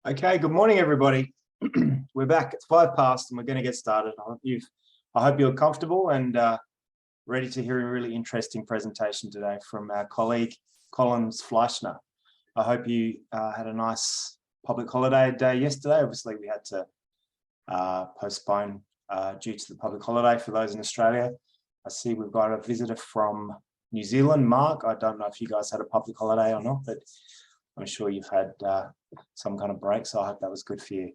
Okay, good morning, everybody. We're back. It's 5 past, and we're going to get started. I hope you're comfortable and ready to hear a really interesting presentation today from our colleague Fleischner. I hope you had a nice public holiday day yesterday. Obviously, we had to postpone due to the public holiday for those in Australia. I see we've got a visitor from New Zealand, Mark. I don't know if you guys had a public holiday or not, but I'm sure you've had some kind of break, so I hope that was good for you.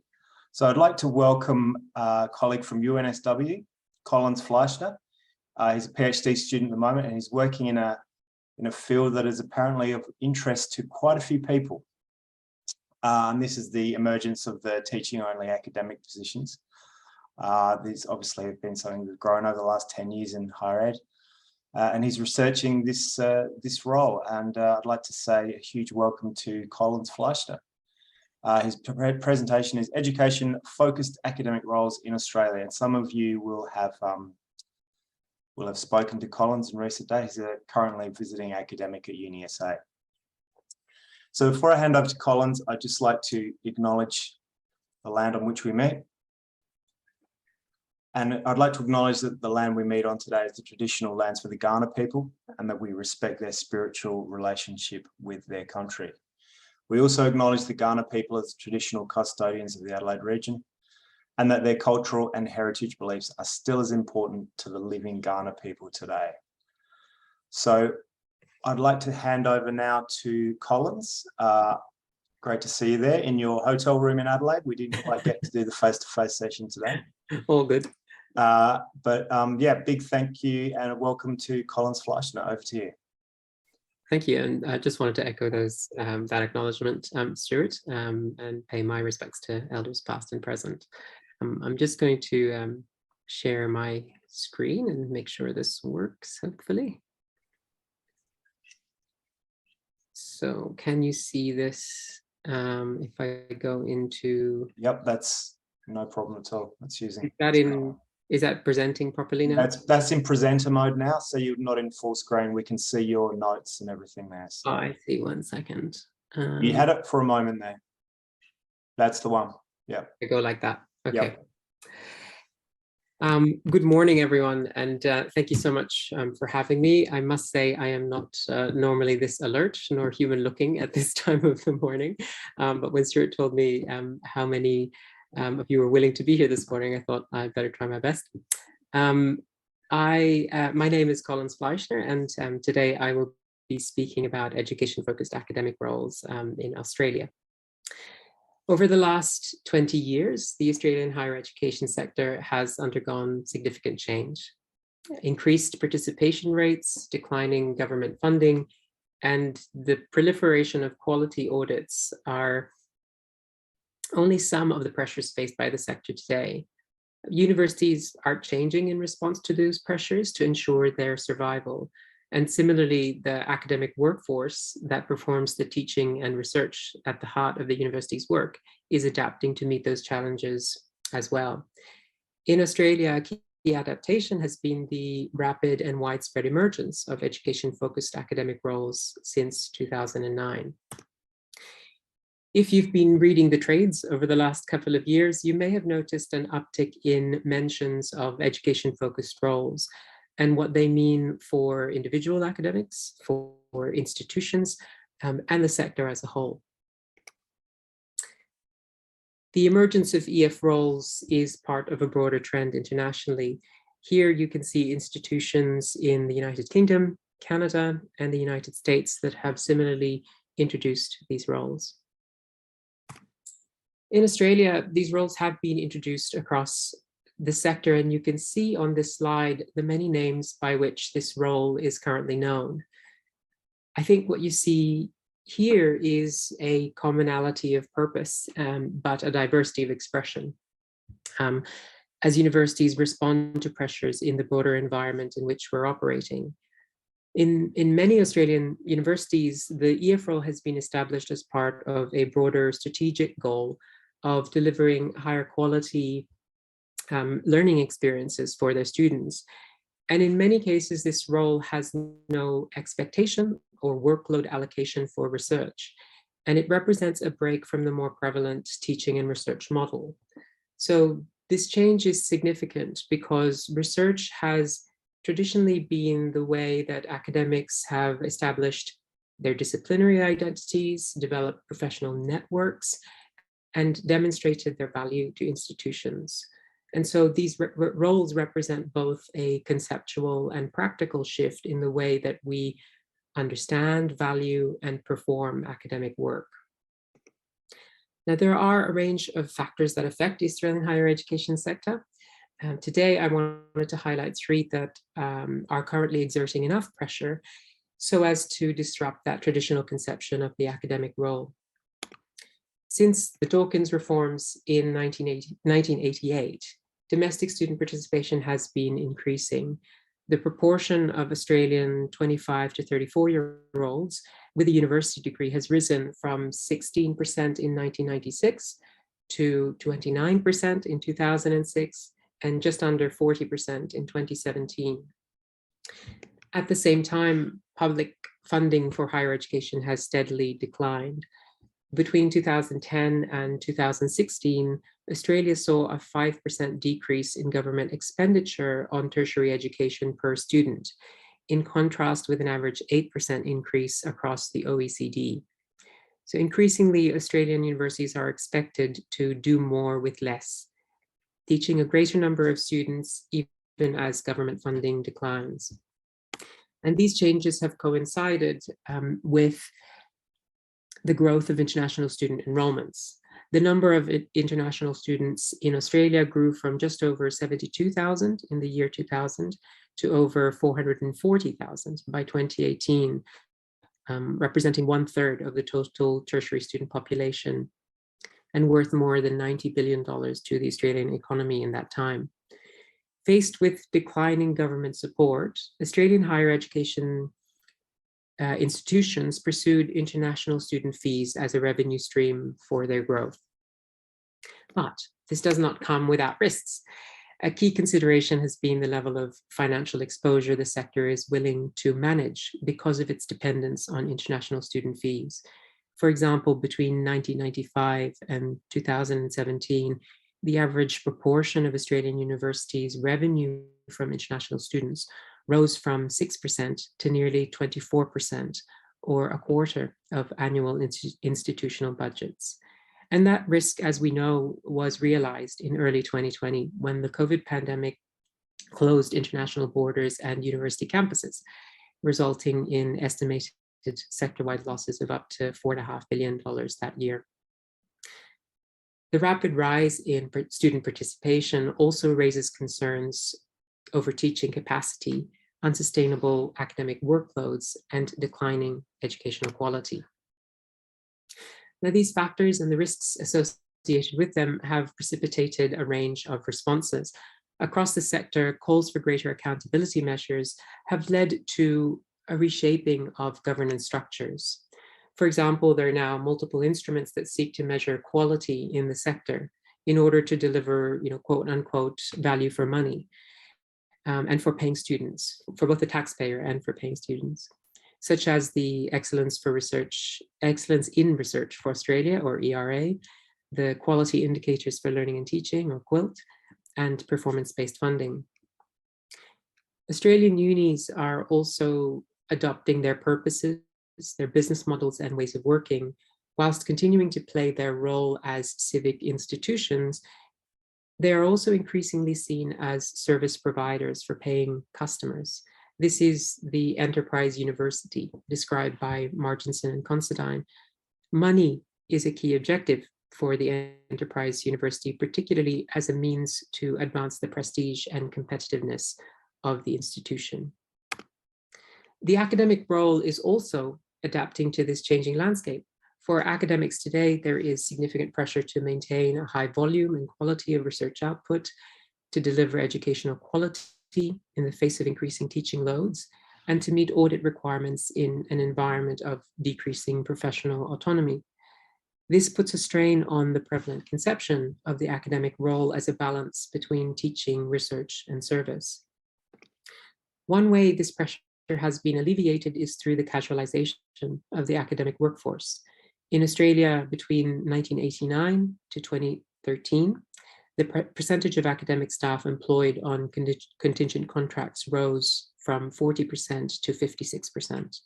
So I'd like to welcome a colleague from UNSW, Fleischner. He's a PhD student at the moment, and he's working in a field that is apparently of interest to quite a few people. And this is the emergence of the teaching-only academic positions. These obviously have been something that's grown over the last 10 years in higher ed. And he's researching this role, and I'd like to say a huge welcome to Fleischner. His presentation is Education-Focused Academic Roles in Australia, and some of you will have spoken to Collins in recent days. He's currently visiting academic at UniSA. So before I hand over to Collins, I'd just like to acknowledge the land on which we meet. And I'd like to acknowledge that the land we meet on today is the traditional lands for the Kaurna people, and that we respect their spiritual relationship with their country. We also acknowledge the Kaurna people as traditional custodians of the Adelaide region, and that their cultural and heritage beliefs are still as important to the living Kaurna people today. So I'd like to hand over now to Collins. Great to see you there in your hotel room in Adelaide. We didn't quite get to do the face-to-face session today. All good. Yeah, big thank you and welcome to Fleischner. Over to you. Thank you, and I just wanted to echo those that acknowledgement, Stuart, and pay my respects to elders past and present. I'm just going to share my screen and make sure this works, hopefully. So can you see this if I go into... Yep, that's no problem at all. That's using... Is that presenting properly now? That's in presenter mode now, so you're not in full screen. We can see your notes and everything there. So. Oh, I see. 1 second. You had it for a moment there. That's the one. Yeah. I go like that. Okay. Yep. Good morning, everyone, and thank you so much for having me. I must say I am not normally this alert nor human-looking at this time of the morning, but when Stuart told me how many of you were willing to be here this morning, I thought I'd better try my best. My name is Fleischner, and today I will be speaking about education-focused academic roles in Australia. Over the last 20 years, the Australian higher education sector has undergone significant change. Increased participation rates, declining government funding, and the proliferation of quality audits are only some of the pressures faced by the sector today. Universities are changing in response to those pressures to ensure their survival. And similarly, the academic workforce that performs the teaching and research at the heart of the university's work is adapting to meet those challenges as well. In Australia, a key adaptation has been the rapid and widespread emergence of education-focused academic roles since 2009. If you've been reading the trades over the last couple of years, you may have noticed an uptick in mentions of education-focused roles and what they mean for individual academics, for institutions, and the sector as a whole. The emergence of EF roles is part of a broader trend internationally. Here you can see institutions in the United Kingdom, Canada, and the United States that have similarly introduced these roles. In Australia, these roles have been introduced across the sector, and you can see on this slide the many names by which this role is currently known. I think what you see here is a commonality of purpose, but a diversity of expression. As universities respond to pressures in the broader environment in which we're operating. In many Australian universities, the EF role has been established as part of a broader strategic goal of delivering higher quality learning experiences for their students. And in many cases, this role has no expectation or workload allocation for research. and it represents a break from the more prevalent teaching and research model. So this change is significant because research has traditionally been the way that academics have established their disciplinary identities, developed professional networks, and demonstrated their value to institutions. And so these roles represent both a conceptual and practical shift in the way that we understand, value, and perform academic work. Now, there are a range of factors that affect the Australian higher education sector. Today, I wanted to highlight three that are currently exerting enough pressure so as to disrupt that traditional conception of the academic role. Since the Dawkins reforms in 1988, domestic student participation has been increasing. The proportion of Australian 25 to 34-year-olds with a university degree has risen from 16% in 1996 to 29% in 2006 and just under 40% in 2017. At the same time, public funding for higher education has steadily declined. Between 2010 and 2016, Australia saw a 5% decrease in government expenditure on tertiary education per student, in contrast with an average 8% increase across the OECD. So increasingly, Australian universities are expected to do more with less, teaching a greater number of students even as government funding declines. And these changes have coincided with the growth of international student enrollments. The number of international students in Australia grew from just over 72,000 in the year 2000 to over 440,000 by 2018, representing 1/3 of the total tertiary student population and worth more than $90 billion to the Australian economy in that time. Faced with declining government support, Australian higher education institutions pursued international student fees as a revenue stream for their growth. But this does not come without risks. A key consideration has been the level of financial exposure the sector is willing to manage because of its dependence on international student fees. For example, between 1995 and 2017, the average proportion of Australian universities' revenue from international students rose from 6% to nearly 24%, or a quarter of annual institutional budgets. And that risk, as we know, was realized in early 2020 when the COVID pandemic closed international borders and university campuses, resulting in estimated sector-wide losses of up to $4.5 billion that year. The rapid rise in student participation also raises concerns over teaching capacity, unsustainable academic workloads, and declining educational quality. Now, these factors and the risks associated with them have precipitated a range of responses. Across the sector, calls for greater accountability measures have led to a reshaping of governance structures. For example, there are now multiple instruments that seek to measure quality in the sector in order to deliver, quote unquote, value for money. And for paying students, for both the taxpayer and for paying students, such as the Excellence in Research for Australia, or ERA, the Quality Indicators for Learning and Teaching, or QUILT, and performance-based funding. Australian unis are also adopting their purposes, their business models and ways of working, whilst continuing to play their role as civic institutions. They are also increasingly seen as service providers for paying customers. This is the enterprise university described by Marginson and Considine. Money is a key objective for the enterprise university, particularly as a means to advance the prestige and competitiveness of the institution. The academic role is also adapting to this changing landscape. For academics today, there is significant pressure to maintain a high volume and quality of research output, to deliver educational quality in the face of increasing teaching loads, and to meet audit requirements in an environment of decreasing professional autonomy. This puts a strain on the prevalent conception of the academic role as a balance between teaching, research, and service. One way this pressure has been alleviated is through the casualization of the academic workforce. In Australia, between 1989 to 2013, the percentage of academic staff employed on contingent contracts rose from 40% to 56%.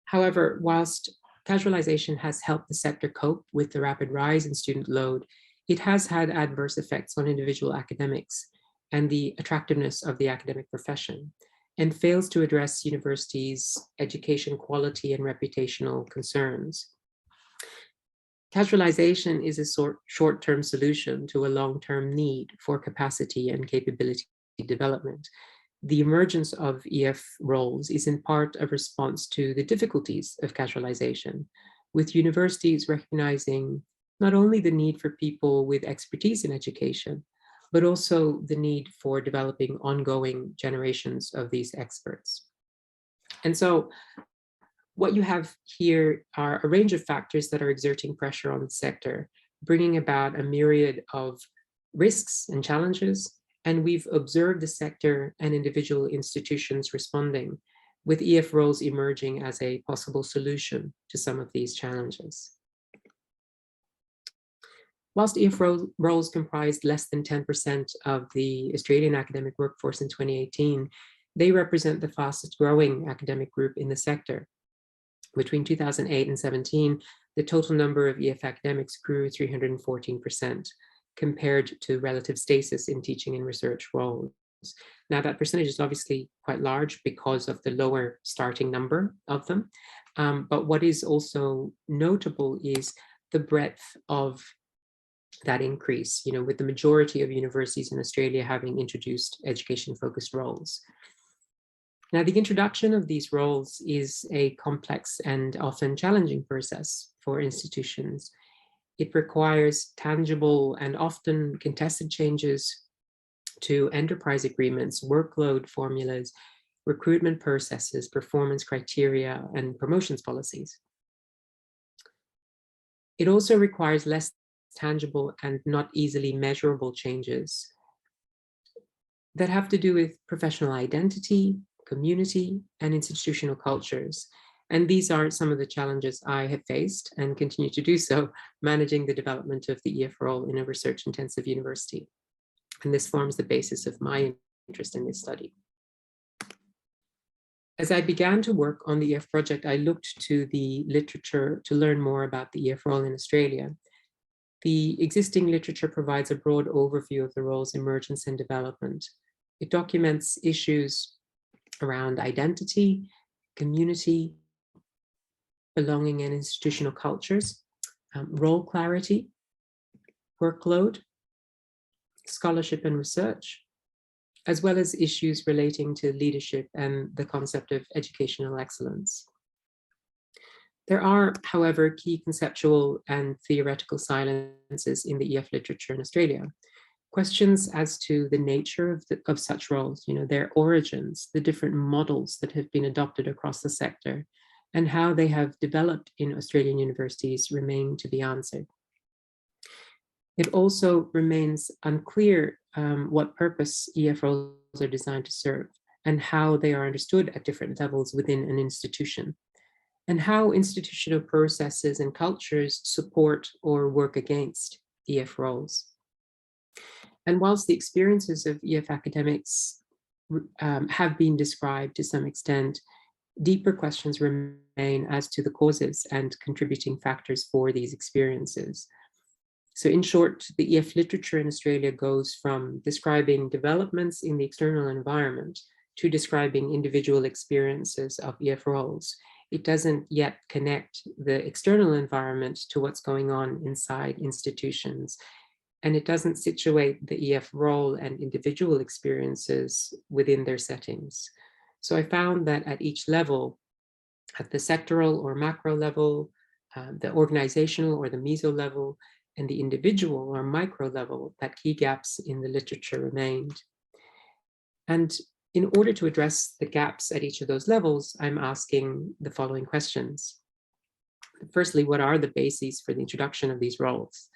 However, whilst casualization has helped the sector cope with the rapid rise in student load, it has had adverse effects on individual academics and the attractiveness of the academic profession, and fails to address universities' education quality and reputational concerns. Casualization is a short-term solution to a long-term need for capacity and capability development. The emergence of EF roles is in part a response to the difficulties of casualization, with universities recognizing not only the need for people with expertise in education, but also the need for developing ongoing generations of these experts. And so what you have here are a range of factors that are exerting pressure on the sector, bringing about a myriad of risks and challenges. And we've observed the sector and individual institutions responding, with EF roles emerging as a possible solution to some of these challenges. Whilst EF roles comprised less than 10% of the Australian academic workforce in 2018, they represent the fastest growing academic group in the sector. Between 2008 and 17, the total number of EF academics grew 314%, compared to relative stasis in teaching and research roles. Now, that percentage is obviously quite large because of the lower starting number of them. But what is also notable is the breadth of that increase, with the majority of universities in Australia having introduced education-focused roles. Now, the introduction of these roles is a complex and often challenging process for institutions. It requires tangible and often contested changes to enterprise agreements, workload formulas, recruitment processes, performance criteria, and promotions policies. It also requires less tangible and not easily measurable changes that have to do with professional identity, community, and institutional cultures. And these are some of the challenges I have faced and continue to do so, managing the development of the EF role in a research-intensive university. And this forms the basis of my interest in this study. As I began to work on the EF project, I looked to the literature to learn more about the EF role in Australia. The existing literature provides a broad overview of the role's emergence and development. It documents issues around identity, community, belonging and institutional cultures, role clarity, workload, scholarship and research, as well as issues relating to leadership and the concept of educational excellence. There are, however, key conceptual and theoretical silences in the EF literature in Australia. Questions as to the nature of such roles, their origins, the different models that have been adopted across the sector, and how they have developed in Australian universities remain to be answered. It also remains unclear what purpose EF roles are designed to serve, and how they are understood at different levels within an institution, and how institutional processes and cultures support or work against EF roles. And whilst the experiences of EF academics have been described to some extent, deeper questions remain as to the causes and contributing factors for these experiences. So in short, the EF literature in Australia goes from describing developments in the external environment to describing individual experiences of EF roles. It doesn't yet connect the external environment to what's going on inside institutions. And it doesn't situate the EF role and individual experiences within their settings. So I found that at each level, at the sectoral or macro level, the organizational or the meso level, and the individual or micro level, that key gaps in the literature remained. And in order to address the gaps at each of those levels, I'm asking the following questions. Firstly, what are the bases for the introduction of these roles?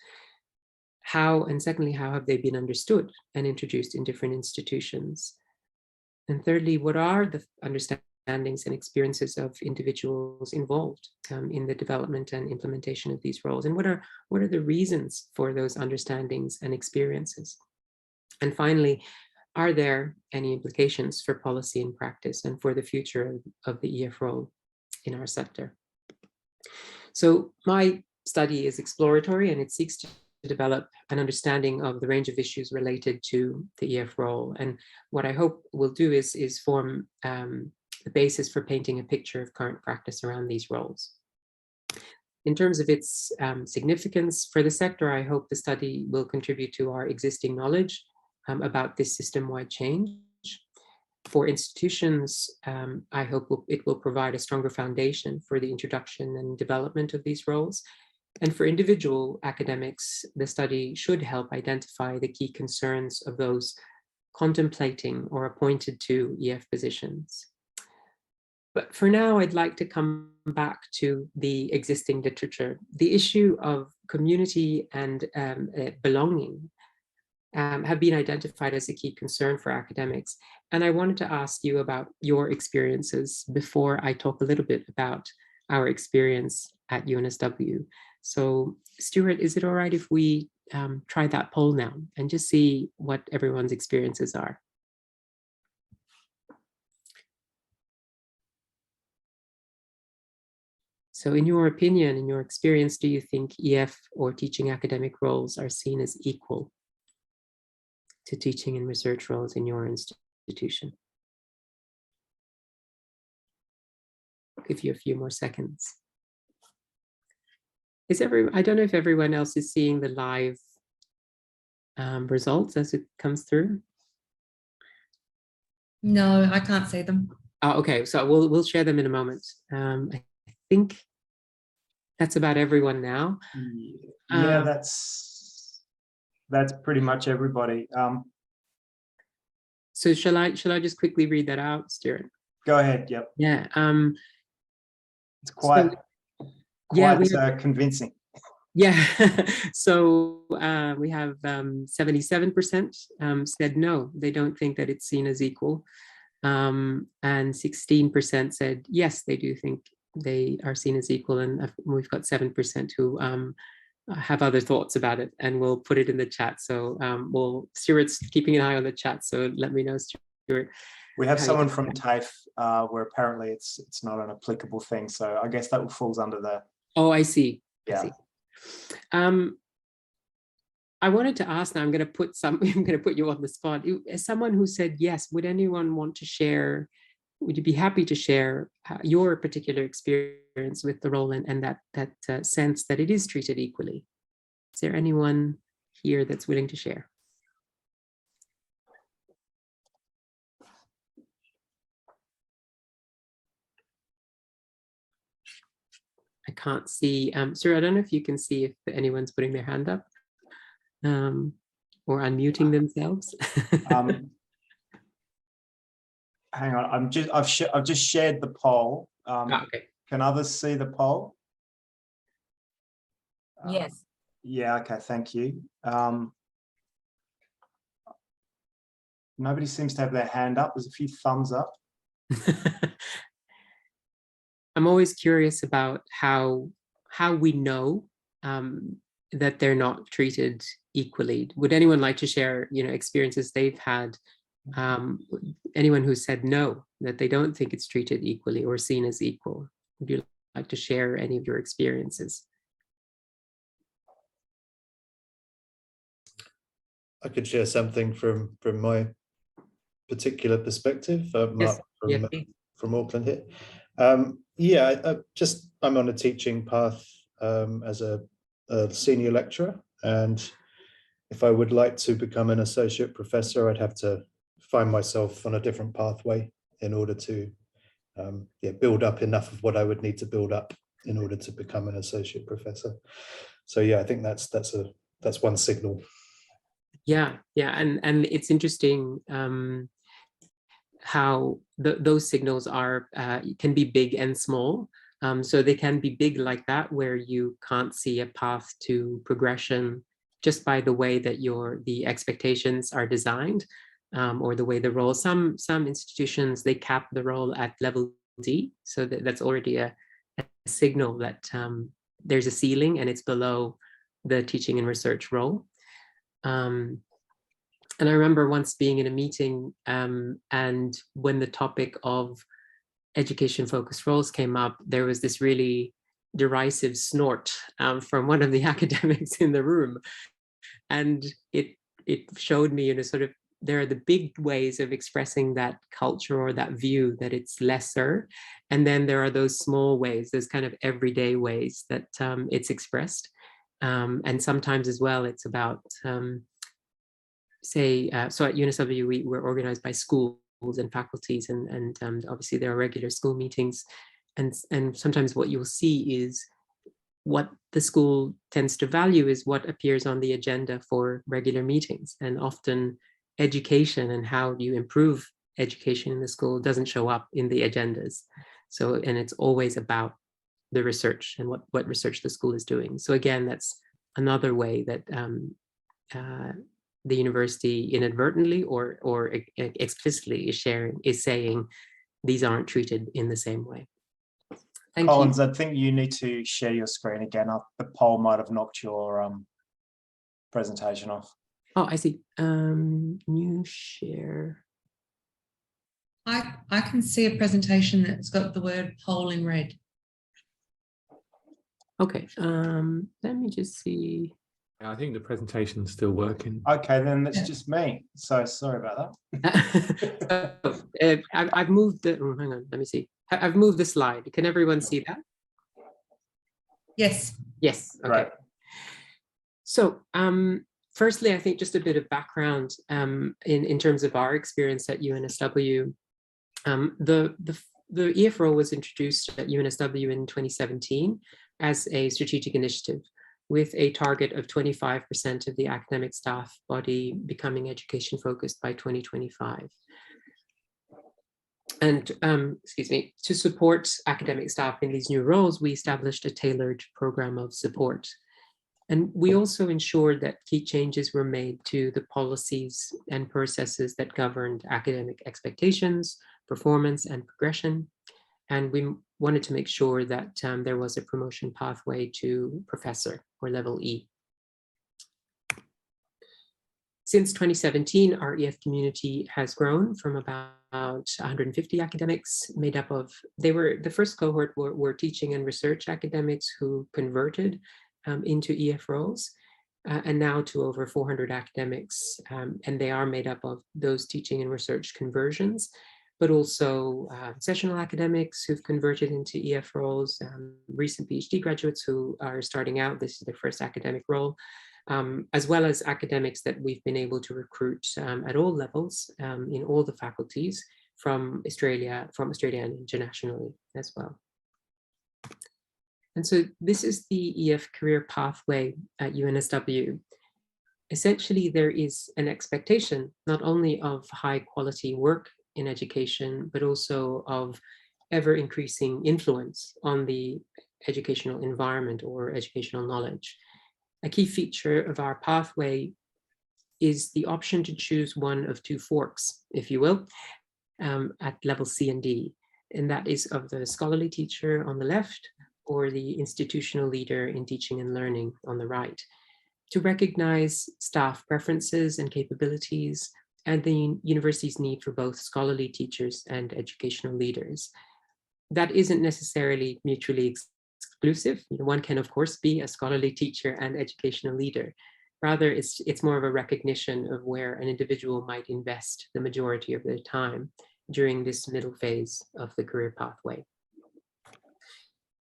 How, and secondly, how have they been understood and introduced in different institutions? And thirdly, what are the understandings understandings and experiences of individuals involved in the development and implementation of these roles, and what are the reasons for those understandings and experiences. And finally, are there any implications for policy and practice and for the future of the EF role in our sector? So my study is exploratory, and it seeks to develop an understanding of the range of issues related to the EF role. And what I hope will do is form the basis for painting a picture of current practice around these roles. In terms of its significance for the sector, I hope the study will contribute to our existing knowledge about this system-wide change. For institutions, I hope it will provide a stronger foundation for the introduction and development of these roles. And for individual academics, the study should help identify the key concerns of those contemplating or appointed to EF positions. But for now, I'd like to come back to the existing literature. The issue of community and belonging have been identified as a key concern for academics. And I wanted to ask you about your experiences before I talk a little bit about our experience at UNSW. So Stuart, is it all right if we try that poll now and just see what everyone's experiences are? So in your opinion, in your experience, do you think EF or teaching academic roles are seen as equal to teaching and research roles in your institution? I'll give you a few more seconds. I don't know if everyone else is seeing the live results as it comes through. No, I can't see them. Oh, okay, so we'll share them in a moment. I think that's about everyone now. Yeah, that's pretty much everybody. So shall I just quickly read that out, Stuart? Go ahead. Yep. Yeah. It's quite convincing. Yeah. So we have 77% said no, they don't think that it's seen as equal, and 16% said yes, they do think they are seen as equal, and we've got 7% who have other thoughts about it, and we'll put it in the chat. So Stuart's keeping an eye on the chat, so let me know, Stuart. We have someone from TAFE where apparently it's not an applicable thing, so I guess that falls under the. Oh, I see. Yeah. I see. I wanted to ask now. I'm going to put you on the spot. As someone who said yes, would anyone want to share? Would you be happy to share your particular experience with the role and that sense that it is treated equally? Is there anyone here that's willing to share? I can't see. Sir, I don't know if you can see if anyone's putting their hand up or unmuting themselves. Hang on, I've just shared the poll. Okay. Can others see the poll? Yes. Yeah. Okay. Thank you. Nobody seems to have their hand up. There's a few thumbs up. I'm always curious about how we know that they're not treated equally. Would anyone like to share, experiences they've had? Anyone who said no, that they don't think it's treated equally or seen as equal? Would you like to share any of your experiences? I could share something from my particular perspective. Yes. Mark from Auckland here. I'm on a teaching path as a senior lecturer, and if I would like to become an associate professor, I'd have to find myself on a different pathway in order to build up enough of what I would need to build up in order to become an associate professor. So yeah, I think that's one signal. Yeah, and it's interesting how those signals can be big and small. So they can be big like that, where you can't see a path to progression just by the way that the expectations are designed. or the way the role, some institutions, they cap the role at level D. So that's already a signal that there's a ceiling and it's below the teaching and research role. And I remember once being in a meeting and when the topic of education-focused roles came up, there was this really derisive snort from one of the academics in the room. And it showed me, sort of, there are the big ways of expressing that culture or that view that it's lesser. And then there are those small ways, those kind of everyday ways that it's expressed. And sometimes as well, it's about, so at UNSW, we're organized by schools and faculties, and obviously there are regular school meetings. And sometimes what you'll see is what the school tends to value is what appears on the agenda for regular meetings. And often education and how you improve education in the school doesn't show up in the agendas. So, and it's always about the research and what research the school is doing. So again, that's another way that the university inadvertently or explicitly is saying these aren't treated in the same way. Thank Collins, you. I think you need to share your screen again. The poll might have knocked your presentation off. Oh, I see. New share. I can see a presentation that's got the word poll in red. Okay, let me just see. I think the presentation's still working. Okay, then that's just me. So sorry about that. I've moved the, oh, hang on, let me see. I've moved the slide. Can everyone see that? Yes. Yes, okay. Right. So firstly, I think just a bit of background in terms of our experience at UNSW. The EF role was introduced at UNSW in 2017 as a strategic initiative with a target of 25% of the academic staff body becoming education focused by 2025. And excuse me, to support academic staff in these new roles, we established a tailored program of support. And we also ensured that key changes were made to the policies and processes that governed academic expectations, performance, and progression. And we wanted to make sure that there was a promotion pathway to professor or level E. Since 2017, our EF community has grown from about 150 academics made up of, the first cohort were teaching and research academics who converted into EF roles, and now to over 400 academics, and they are made up of those teaching and research conversions, but also sessional academics who've converted into EF roles, recent PhD graduates who are starting out, this is their first academic role, as well as academics that we've been able to recruit at all levels in all the faculties from Australia and internationally as well. And so this is the EF career pathway at UNSW. Essentially, there is an expectation not only of high quality work in education, but also of ever increasing influence on the educational environment or educational knowledge. A key feature of our pathway is the option to choose one of two forks, if you will, at level C and D. And that is of the scholarly teacher on the left or the institutional leader in teaching and learning on the right, to recognize staff preferences and capabilities and the university's need for both scholarly teachers and educational leaders. That isn't necessarily mutually exclusive. One can, of course, be a scholarly teacher and educational leader. Rather, it's more of a recognition of where an individual might invest the majority of their time during this middle phase of the career pathway.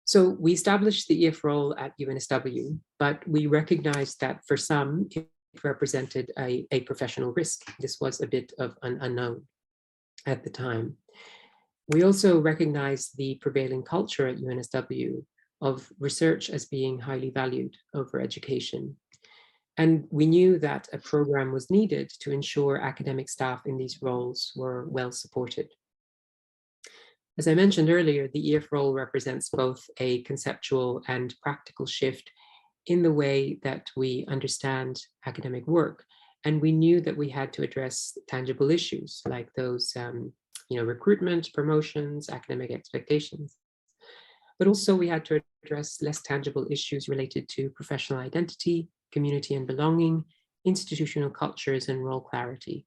So we established the EF role at UNSW, but we recognized that for some, it represented a professional risk. This was a bit of an unknown at the time. We also recognized the prevailing culture at UNSW of research as being highly valued over education. And we knew that a program was needed to ensure academic staff in these roles were well supported. As I mentioned earlier, the EF role represents both a conceptual and practical shift in the way that we understand academic work And we knew that we had to address tangible issues like those, recruitment, promotions, academic expectations. But also we had to address less tangible issues related to professional identity, community and belonging, institutional cultures, and role clarity.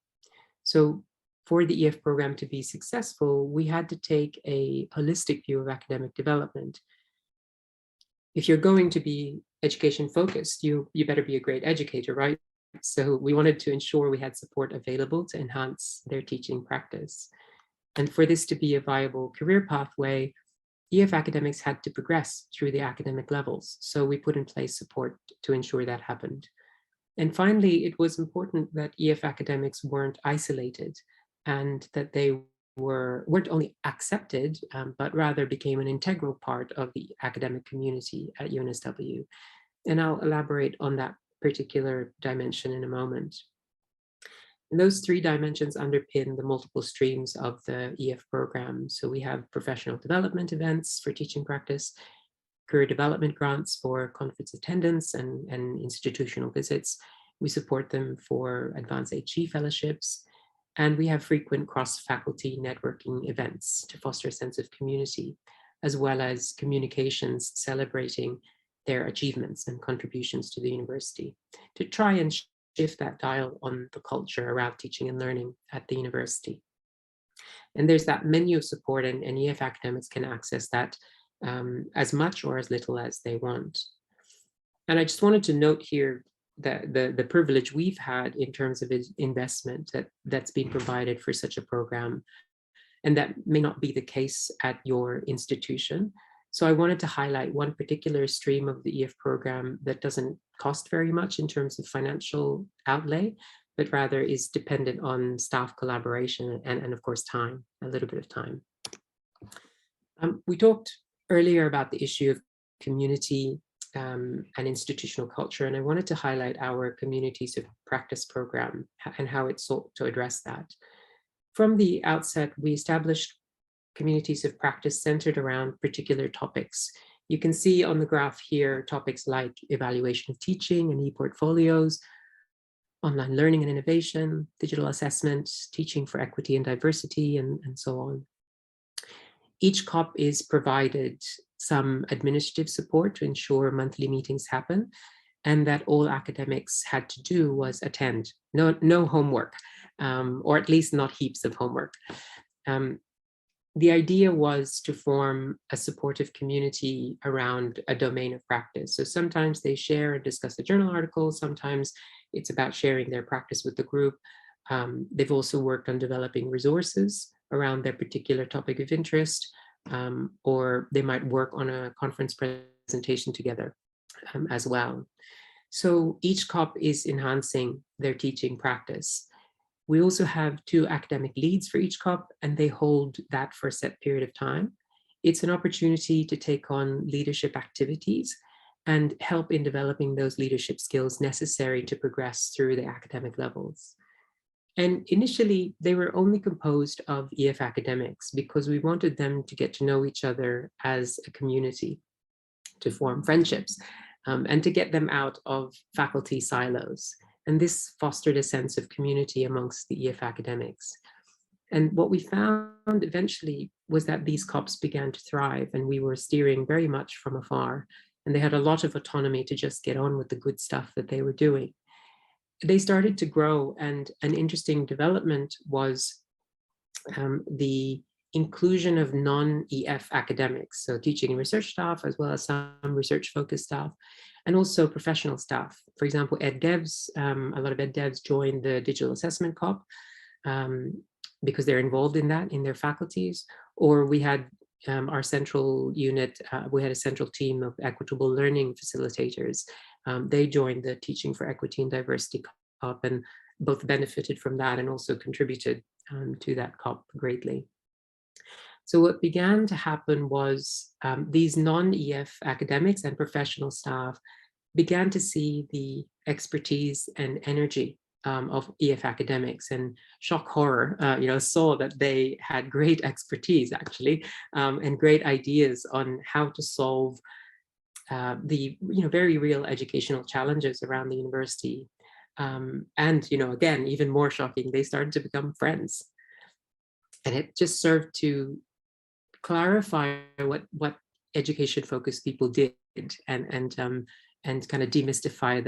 So for the EF program to be successful, we had to take a holistic view of academic development. If you're going to be education focused, you better be a great educator, right? So we wanted to ensure we had support available to enhance their teaching practice. And for this to be a viable career pathway, EF academics had to progress through the academic levels. So we put in place support to ensure that happened. And finally, it was important that EF academics weren't isolated and that they weren't only accepted, but rather became an integral part of the academic community at UNSW. And I'll elaborate on that particular dimension in a moment. And those three dimensions underpin the multiple streams of the EF program. So we have professional development events for teaching practice, career development grants for conference attendance and institutional visits. We support them for advanced HE fellowships. And we have frequent cross-faculty networking events to foster a sense of community, as well as communications celebrating their achievements and contributions to the university, to try and shift that dial on the culture around teaching and learning at the university. And there's that menu of support, and EF academics can access that as much or as little as they want. And I just wanted to note here that the privilege we've had in terms of investment that's been provided for such a program, and that may not be the case at your institution. So I wanted to highlight one particular stream of the EF program that doesn't cost very much in terms of financial outlay, but rather is dependent on staff collaboration and of course, time, a little bit of time. We talked earlier about the issue of community and institutional culture, and I wanted to highlight our communities of practice program and how it sought to address that. From the outset, we established communities of practice centered around particular topics. You can see on the graph here topics like evaluation of teaching and e-portfolios, online learning and innovation, digital assessment, teaching for equity and diversity, and so on. Each COP is provided some administrative support to ensure monthly meetings happen, and that all academics had to do was attend. No homework, or at least not heaps of homework. The idea was to form a supportive community around a domain of practice. So sometimes they share and discuss a journal article, sometimes it's about sharing their practice with the group. They've also worked on developing resources around their particular topic of interest, or they might work on a conference presentation together as well. So each COP is enhancing their teaching practice. We also have 2 academic leads for each COP, and they hold that for a set period of time. It's an opportunity to take on leadership activities and help in developing those leadership skills necessary to progress through the academic levels. And initially, they were only composed of EF academics because we wanted them to get to know each other as a community, to form friendships, and to get them out of faculty silos. And this fostered a sense of community amongst the EF academics. And what we found eventually was that these COPs began to thrive, and we were steering very much from afar. And they had a lot of autonomy to just get on with the good stuff that they were doing. They started to grow, and an interesting development was the inclusion of non-EF academics, so teaching and research staff, as well as some research-focused staff, and also professional staff. For example, ed devs, a lot of ed devs joined the digital assessment COP because they're involved in that in their faculties. Or we had our central unit, we had a central team of equitable learning facilitators. They joined the Teaching for Equity and Diversity COP, and both benefited from that and also contributed to that COP greatly. So what began to happen was these non-EF academics and professional staff began to see the expertise and energy of EF academics, and shock horror, saw that they had great expertise actually, and great ideas on how to solve the very real educational challenges around the university. And, again, even more shocking, they started to become friends. And it just served to clarify what education-focused people did, and kind of demystify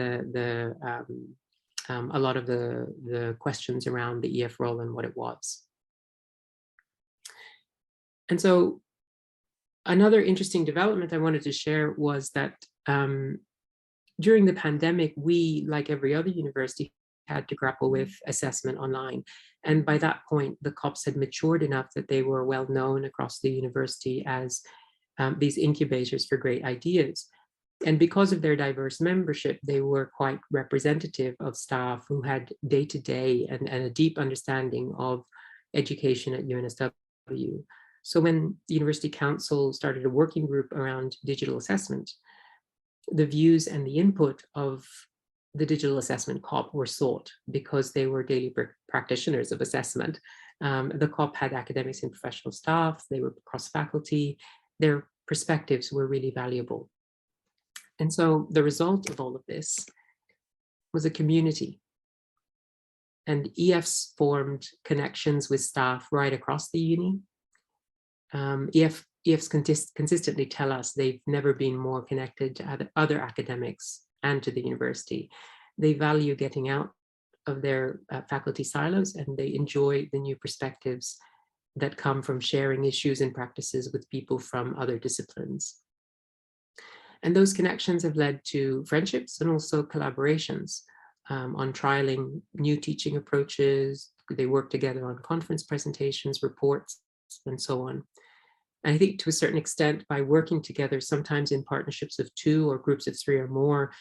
a lot of the questions around the EF role and what it was. And so another interesting development I wanted to share was that during the pandemic, we, like every other university, had to grapple with assessment online. And by that point, the COPs had matured enough that they were well known across the university as these incubators for great ideas. And because of their diverse membership, they were quite representative of staff who had day-to-day and a deep understanding of education at UNSW. So when the University Council started a working group around digital assessment, the views and the input of the digital assessment COP were sought because they were daily practitioners of assessment. The COP had academics and professional staff, they were cross-faculty, their perspectives were really valuable. And so the result of all of this was a community. And EFs formed connections with staff right across the uni. EFs consistently tell us they've never been more connected to other academics and to the university. They value getting out of their faculty silos, and they enjoy the new perspectives that come from sharing issues and practices with people from other disciplines. And those connections have led to friendships and also collaborations on trialing new teaching approaches. They work together on conference presentations, reports, and so on. And I think to a certain extent, by working together, sometimes in partnerships of 2 or groups of 3 or more,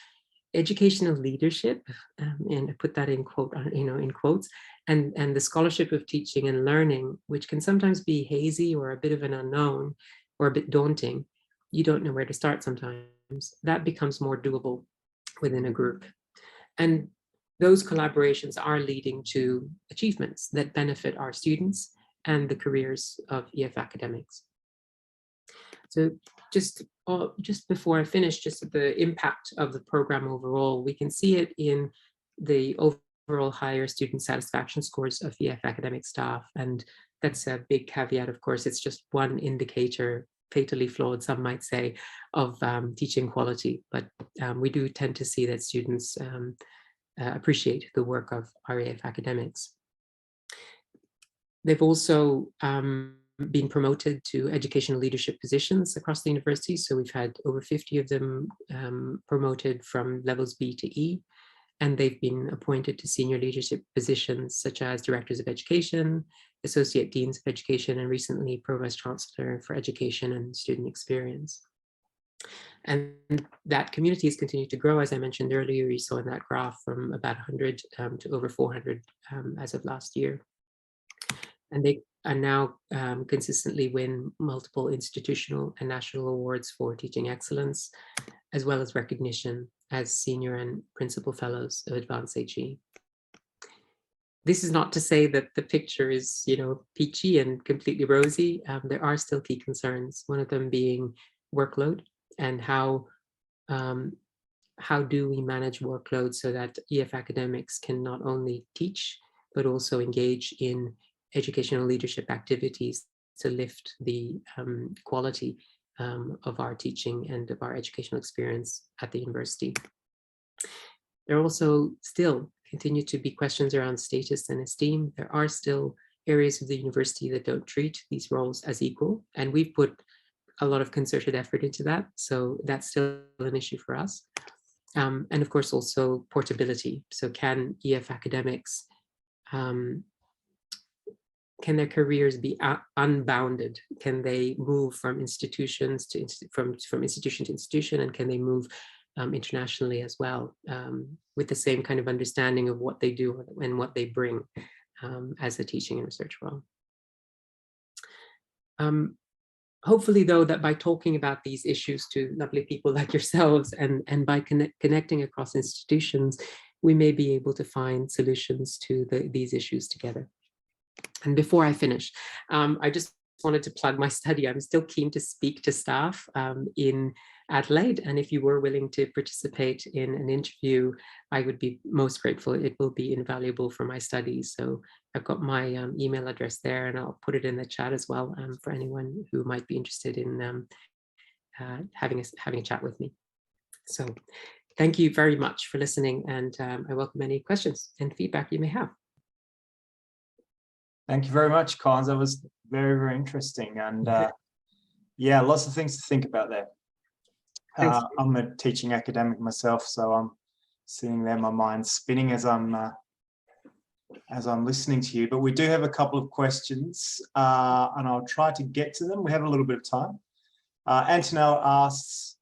educational leadership, and I put that in quote, in quotes, and the scholarship of teaching and learning, which can sometimes be hazy or a bit of an unknown or a bit daunting. You don't know where to start sometimes. That becomes more doable within a group. And those collaborations are leading to achievements that benefit our students and the careers of EF academics. So just before I finish, just the impact of the program overall, we can see it in the overall higher student satisfaction scores of EF academic staff. And that's a big caveat, of course. It's just one indicator, fatally flawed, some might say, of teaching quality. But we do tend to see that students appreciate the work of our EF academics. They've also been promoted to educational leadership positions across the university. So we've had over 50 of them promoted from levels B to E, and they've been appointed to senior leadership positions such as directors of education, associate deans of education, and recently provost chancellor for education and student experience. And that community has continued to grow, as I mentioned earlier. You saw in that graph from about 100 to over 400 as of last year. And they are now consistently win multiple institutional and national awards for teaching excellence, as well as recognition as senior and principal fellows of Advanced HE. This is not to say that the picture is, peachy and completely rosy. There are still key concerns, one of them being workload and how do we manage workload so that EF academics can not only teach, but also engage in educational leadership activities to lift the quality of our teaching and of our educational experience at the university. There are also still continue to be questions around status and esteem. There are still areas of the university that don't treat these roles as equal, and we've put a lot of concerted effort into that, so that's still an issue for us. And of course also portability. So can EF academics, can their careers be unbounded? Can they move from institutions to from institution to institution, and can they move internationally as well, with the same kind of understanding of what they do and what they bring as a teaching and research role? Hopefully, though, that by talking about these issues to lovely people like yourselves and by connecting across institutions, we may be able to find solutions to these issues together. And before I finish, I just wanted to plug my study. I'm still keen to speak to staff in Adelaide, and if you were willing to participate in an interview, I would be most grateful. It will be invaluable for my studies. So I've got my email address there, and I'll put it in the chat as well for anyone who might be interested in having a chat with me. So thank you very much for listening, and I welcome any questions and feedback you may have. Thank you very much, Collins. That was very, very interesting. And yeah, lots of things to think about there. I'm a teaching academic myself, so I'm sitting there, my mind's spinning as I'm listening to you. But we do have a couple of questions, and I'll try to get to them. We have a little bit of time. Antonella asks,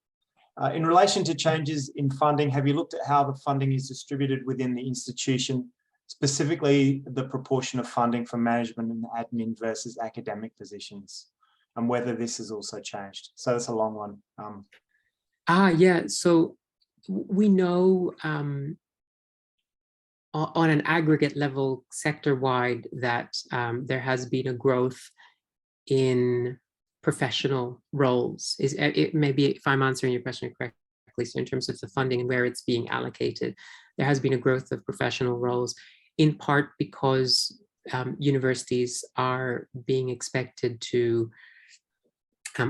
in relation to changes in funding, have you looked at how the funding is distributed within the institution, specifically the proportion of funding for management and admin versus academic positions, and whether this has also changed? So that's a long one. Yeah, so we know on an aggregate level, sector-wide, that there has been a growth in professional roles. It maybe, if I'm answering your question correctly, so in terms of the funding and where it's being allocated, there has been a growth of professional roles, in part because universities are being expected to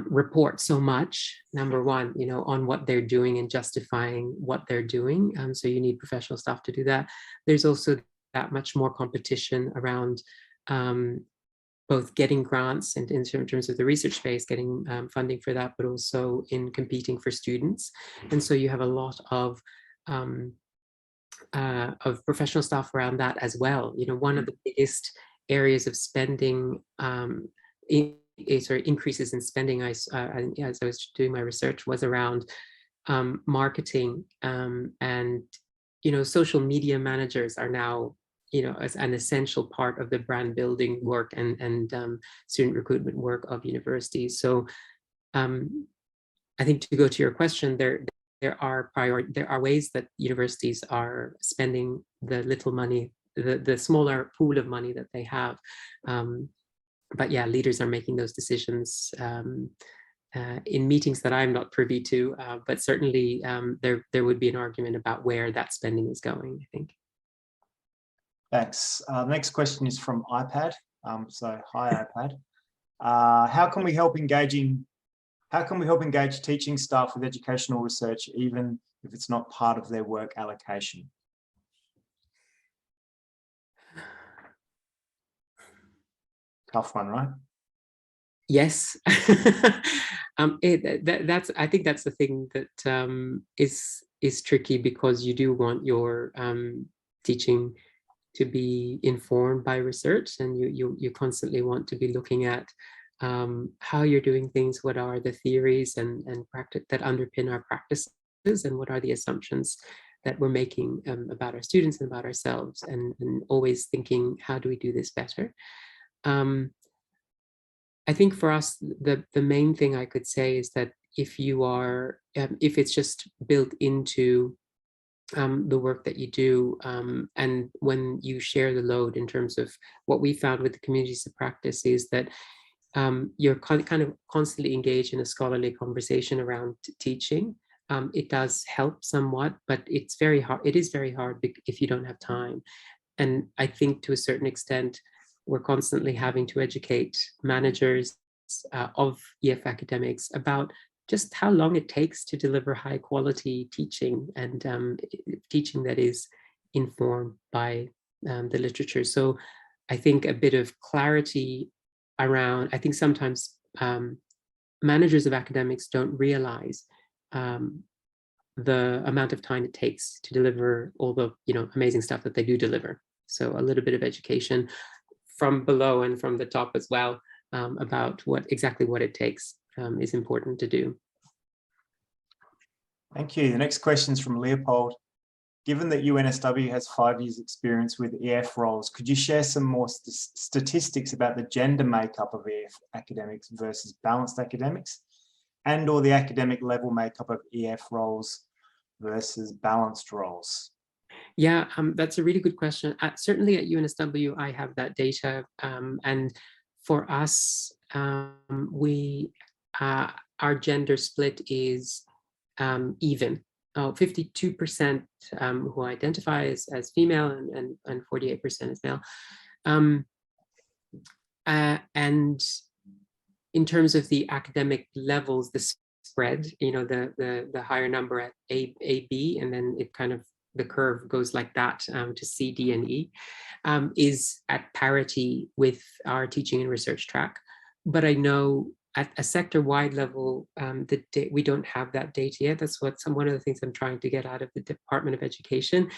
report so much, number one, on what they're doing and justifying what they're doing. So you need professional staff to do that. There's also that much more competition around both getting grants and in terms of the research space, getting funding for that, but also in competing for students. And so you have a lot of professional staff around that as well. One of the biggest areas of spending, increases in spending, as I was doing my research, was around marketing, and social media managers are now as an essential part of the brand building work and student recruitment work of universities. So I think, to go to your question, there are ways that universities are spending the little money, the smaller pool of money that they have. But yeah, leaders are making those decisions in meetings that I'm not privy to, but certainly there would be an argument about where that spending is going, I think. Thanks. Next question is from iPad. So hi, iPad. How can we help engage teaching staff with educational research, even if it's not part of their work allocation? Tough one, right? Yes. I think that's the thing that is tricky, because you do want your teaching to be informed by research, and you constantly want to be looking at how you're doing things, what are the theories and practice that underpin our practices, and what are the assumptions that we're making about our students and about ourselves, and always thinking, how do we do this better? I think for us, the main thing I could say is that if it's just built into the work that you do, and when you share the load, in terms of what we found with the communities of practice, is that you're kind of constantly engaged in a scholarly conversation around teaching. It does help somewhat, but it's very hard. It is very hard if you don't have time. And I think, to a certain extent, we're constantly having to educate managers of EF academics about just how long it takes to deliver high quality teaching, and teaching that is informed by the literature. So I think a bit of clarity around, I think sometimes managers of academics don't realize the amount of time it takes to deliver all the amazing stuff that they do deliver. So a little bit of education from below and from the top as well, about exactly what it takes is important to do. Thank you. The next question is from Leopold. Given that UNSW has 5 years experience with EF roles, could you share some more statistics about the gender makeup of EF academics versus balanced academics, and or the academic level makeup of EF roles versus balanced roles? Yeah, that's a really good question. Certainly at UNSW, I have that data. And for us, our gender split is even. 52% who identify as female and 48% as male. And in terms of the academic levels, the spread, the higher number at A, B, and then it kind of, the curve goes like that to C, D, and E, is at parity with our teaching and research track. But I know at a sector-wide level, we don't have that data yet. That's one of the things I'm trying to get out of the Department of Education.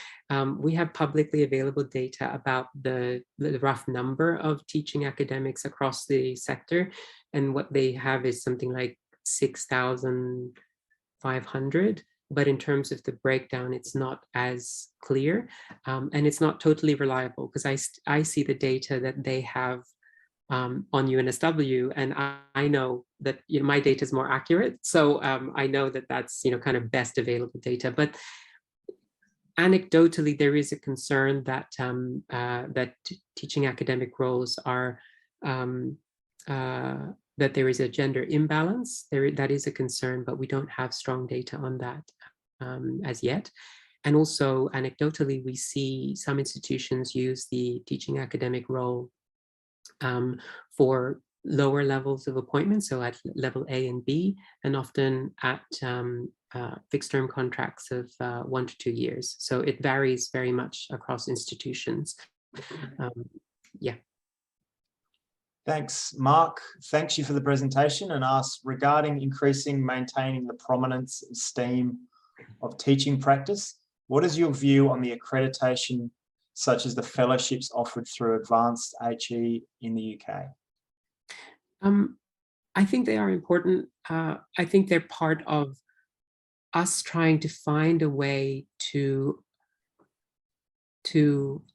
We have publicly available data about the rough number of teaching academics across the sector. And what they have is something like 6,500. But in terms of the breakdown, it's not as clear. And it's not totally reliable, because I see the data that they have on UNSW, and I know that my data is more accurate. So I know that that's kind of best available data. But anecdotally, there is a concern that that teaching academic roles are that there is a gender imbalance. That is a concern, but we don't have strong data on that as yet. And also anecdotally, we see some institutions use the teaching academic role for lower levels of appointments, so at level A and B, and often at fixed term contracts of 1 to 2 years. So it varies very much across institutions. Yeah. Thanks, Mark. Thanks you for the presentation, and ask regarding maintaining the prominence and esteem of teaching practice. What is your view on the accreditation, such as the fellowships offered through Advanced HE in the UK? I think they are important. I think they're part of us trying to find a way to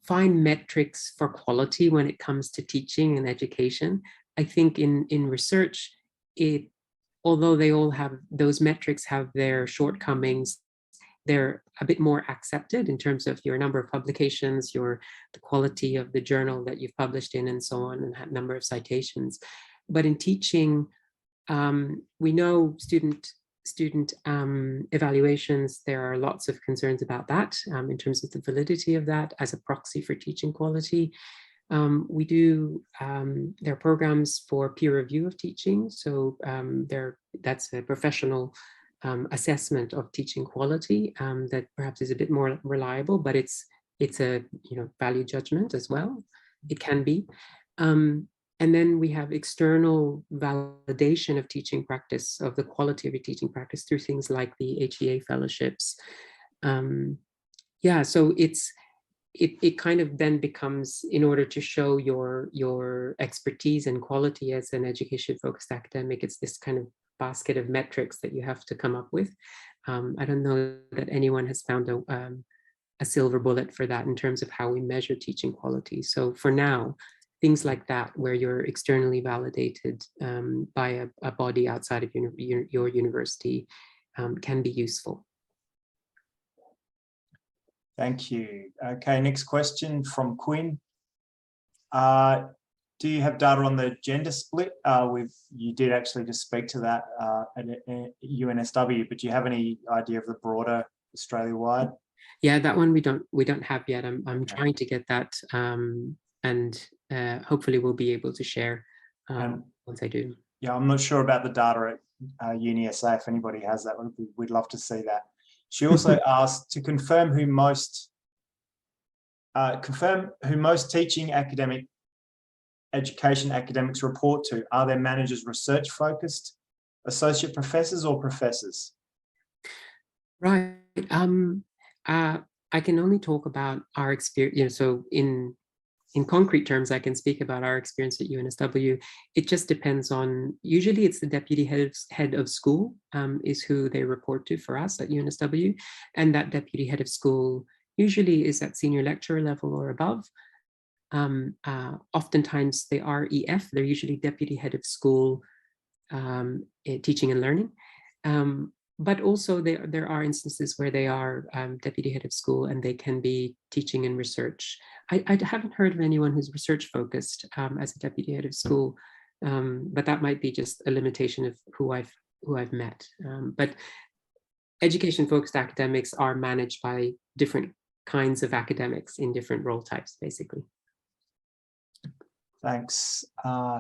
find metrics for quality when it comes to teaching and education. I think in research, although they all have, those metrics have their shortcomings, they're a bit more accepted in terms of your number of publications, the quality of the journal that you've published in, and so on, and number of citations. But in teaching, we know student evaluations, there are lots of concerns about that in terms of the validity of that as a proxy for teaching quality. We do, there are programs for peer review of teaching. So that's a professional assessment of teaching quality that perhaps is a bit more reliable, but it's a value judgment as well. It can be. And then we have external validation of teaching practice, of the quality of your teaching practice, through things like the HEA fellowships. Yeah, so it kind of then becomes, in order to show your expertise and quality as an education-focused academic, it's this kind of basket of metrics that you have to come up with. I don't know that anyone has found a silver bullet for that in terms of how we measure teaching quality. So for now, things like that, where you're externally validated by a body outside of your university, can be useful. Thank you. Okay, next question from Quinn. Do you have data on the gender split? You did actually just speak to that at UNSW, but do you have any idea of the broader Australia-wide? Yeah, that one we don't have yet. I'm trying to get that, and hopefully we'll be able to share once I do. Yeah, I'm not sure about the data at UniSA. If anybody has that, we'd love to see that. She also asked to confirm who most teaching education academics report to. Are their managers research focused, associate professors, or professors? Right. I can only talk about our experience. So in concrete terms, I can speak about our experience at UNSW. It just depends on, usually it's the deputy head of school is who they report to for us at UNSW. And that deputy head of school usually is at senior lecturer level or above. Oftentimes they are EF, they're usually deputy head of school teaching and learning. But also there are instances where they are deputy head of school and they can be teaching and research. I haven't heard of anyone who's research focused as a deputy head of school But that might be just a limitation of who I've met. But education-focused academics are managed by different kinds of academics in different role types, basically. Thanks.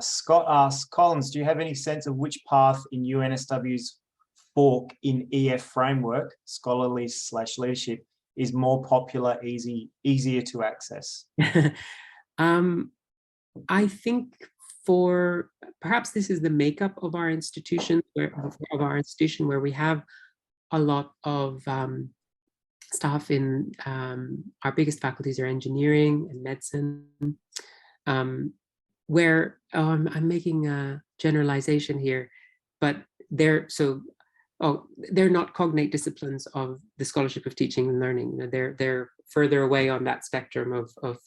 Scott asks, Collins, do you have any sense of which path in UNSW's fork in EF framework, scholarly/leadership, is more popular, easier to access? I think perhaps this is the makeup of our institution, where we have a lot of staff in our biggest faculties are engineering and medicine, where I'm making a generalization here, but they're not cognate disciplines of the scholarship of teaching and learning. They're further away on that spectrum of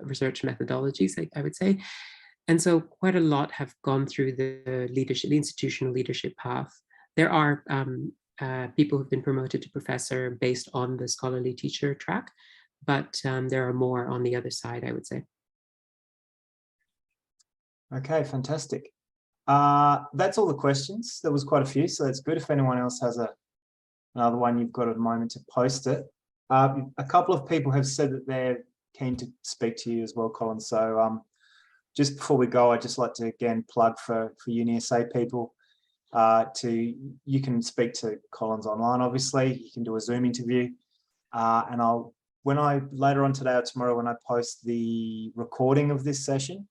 research methodologies, I would say. And so quite a lot have gone through the institutional leadership path. There are people who've been promoted to professor based on the scholarly teacher track, but there are more on the other side, I would say. Okay, fantastic. That's all the questions. There was quite a few, so that's good. If anyone else has another one, you've got a moment to post it. A couple of people have said that they're keen to speak to you as well, Colin. So just before we go, I'd just like to again plug for UniSA people. You can speak to Collins online, obviously. You can do a Zoom interview. And later on today or tomorrow, when I post the recording of this session,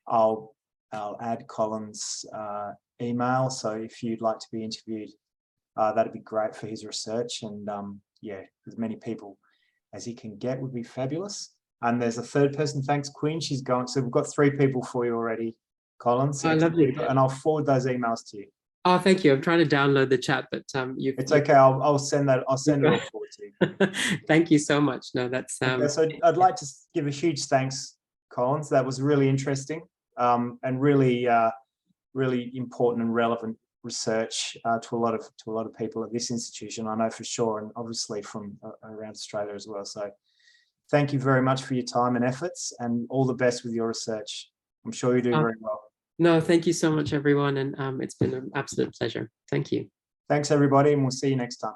I'll add Colin's email. So if you'd like to be interviewed, that'd be great for his research. And yeah, as many people as he can get would be fabulous. And there's a third person. Thanks, Quinn. She's going. So we've got 3 people for you already, Colin. So lovely. And I'll forward those emails to you. Oh, thank you. I'm trying to download the chat, but it's okay. I'll send that. I'll send it all forward to you. Thank you so much. No, that's okay, so I'd like to give a huge thanks, Collins. That was really interesting and really important and relevant research to a lot of people at this institution, I know for sure, and obviously from around Australia as well. So thank you very much for your time and efforts, and all the best with your research. I'm sure you do very well. No, thank you so much, everyone. And it's been an absolute pleasure. Thank you. Thanks, everybody, and we'll see you next time.